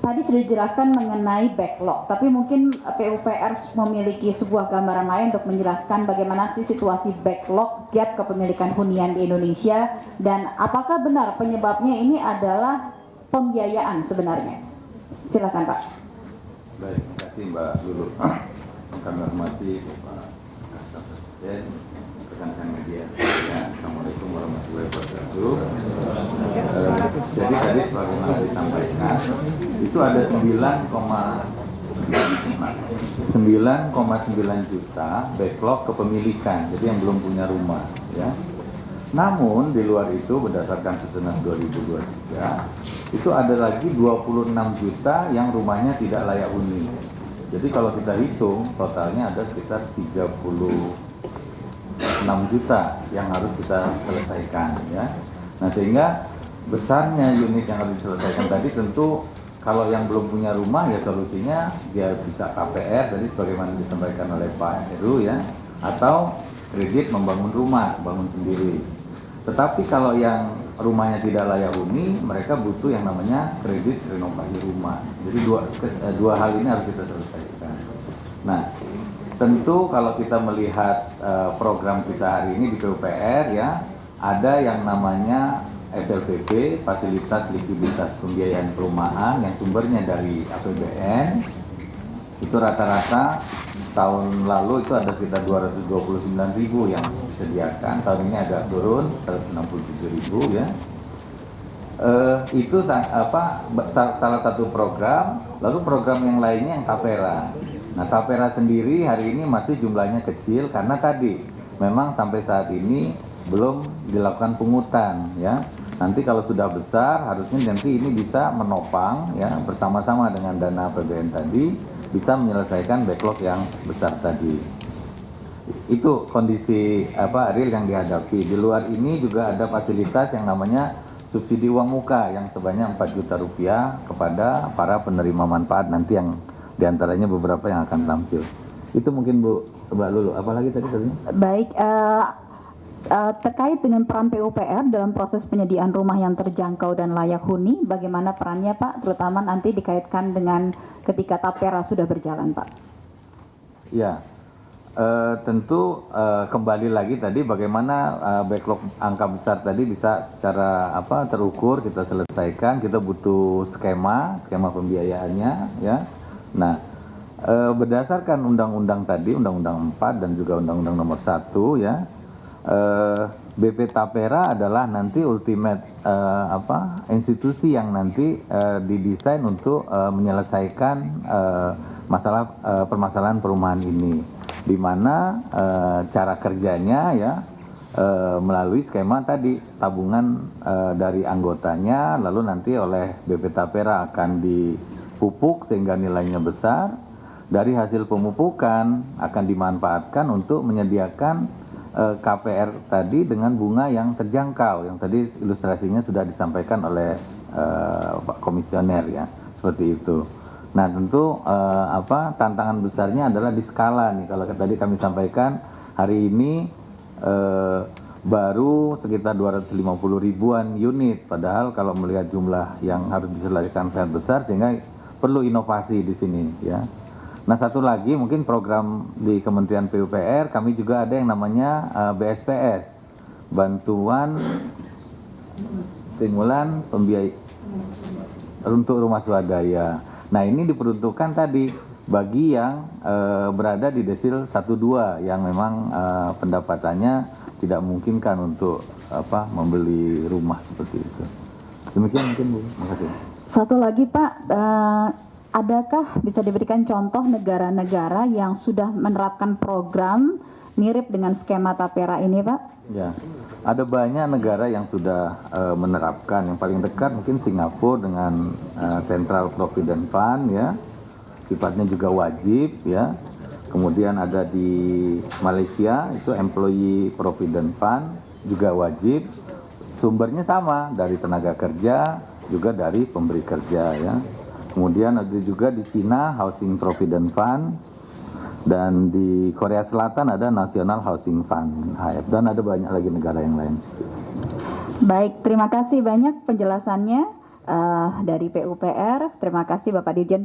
tadi sudah dijelaskan mengenai backlog, tapi mungkin PUPR memiliki sebuah gambaran lain untuk menjelaskan bagaimana sih situasi backlog gap kepemilikan hunian di Indonesia, dan apakah benar penyebabnya ini adalah pembiayaan sebenarnya? Silakan Pak. Baik, terima kasih Mbak Lulu. Kami hormati Bapak Kasat Presiden, rekan-rekan media. Ya, Assalamualaikum warahmatullahi wabarakatuh. Jadi tadi sebagaimana disampaikan, itu ada 9,9 juta backlog kepemilikan, jadi yang belum punya rumah. Ya. Namun di luar itu berdasarkan Susunan 2023 itu ada lagi 26 juta yang rumahnya tidak layak huni. Jadi kalau kita hitung totalnya ada sekitar 36 juta yang harus kita selesaikan, ya. Nah, sehingga besarnya unit yang harus diselesaikan tadi tentu kalau yang belum punya rumah ya solusinya dia bisa KPR tadi sebagaimana disampaikan oleh Pak Heru, ya, atau kredit membangun rumah, bangun sendiri. Tetapi kalau yang rumahnya tidak layak huni, mereka butuh yang namanya kredit renovasi rumah. Jadi dua hal ini harus kita selesaikan. Nah, tentu kalau kita melihat program kita hari ini di PUPR, ya, ada yang namanya FLPP, Fasilitas Likuiditas Pembiayaan Perumahan, yang sumbernya dari APBN. Itu rata-rata tahun lalu itu ada sekitar 229.000 yang disediakan, tahun ini agak turun 167.000, ya. Itu salah satu program. Lalu program yang lainnya yang Tapera. Nah, Tapera sendiri hari ini masih jumlahnya kecil karena tadi memang sampai saat ini belum dilakukan pungutan, ya. Nanti kalau sudah besar harusnya nanti ini bisa menopang, ya, bersama-sama dengan dana APBN tadi bisa menyelesaikan backlog yang besar tadi. Itu kondisi real yang dihadapi. Di luar ini juga ada fasilitas yang namanya subsidi uang muka yang sebanyak 4 juta rupiah kepada para penerima manfaat nanti yang diantaranya beberapa yang akan tampil. Itu mungkin Mbak Lulu. Apalagi tadi? Baik, terkait dengan peran PUPR dalam proses penyediaan rumah yang terjangkau dan layak huni, bagaimana perannya Pak, terutama nanti dikaitkan dengan ketika Tapera sudah berjalan Pak? Ya, tentu kembali lagi tadi bagaimana backlog angka besar tadi bisa secara terukur kita selesaikan. Kita butuh skema pembiayaannya, ya. Nah, berdasarkan undang-undang tadi, Undang-Undang 4 dan juga Undang-Undang Nomor 1, ya. BP Tapera adalah nanti ultimate institusi yang nanti didesain untuk menyelesaikan permasalahan perumahan ini, di mana cara kerjanya, ya, melalui skema tadi tabungan dari anggotanya, lalu nanti oleh BP Tapera akan dipupuk sehingga nilainya besar. Dari hasil pemupukan akan dimanfaatkan untuk menyediakan KPR tadi dengan bunga yang terjangkau, yang tadi ilustrasinya sudah disampaikan oleh Pak Komisioner, ya, seperti itu. Nah, tentu tantangan besarnya adalah di skala nih. Kalau tadi kami sampaikan hari ini baru sekitar 250 ribuan unit, padahal kalau melihat jumlah yang harus diselesaikan sangat besar sehingga perlu inovasi di sini, ya. Nah, satu lagi mungkin program di Kementerian PUPR, kami juga ada yang namanya BSPS, Bantuan Stimulan Pembiayaan untuk Rumah Swadaya. Nah, ini diperuntukkan tadi bagi yang berada di desil 1-2 yang memang pendapatannya tidak memungkinkan untuk membeli rumah seperti itu. Demikian mungkin, Bu. Terima kasih. Satu lagi Pak, adakah bisa diberikan contoh negara-negara yang sudah menerapkan program mirip dengan skema Tapera ini, Pak? Ya, ada banyak negara yang sudah menerapkan. Yang paling dekat mungkin Singapura dengan Central Provident Fund, ya, sifatnya juga wajib, ya. Kemudian ada di Malaysia itu Employee Provident Fund juga wajib. Sumbernya sama dari tenaga kerja juga dari pemberi kerja, ya. Kemudian ada juga di China Housing Provident Fund, dan di Korea Selatan ada National Housing Fund, HF, dan ada banyak lagi negara yang lain. Baik, terima kasih banyak penjelasannya. dari PUPR. Terima kasih Bapak Dirjen.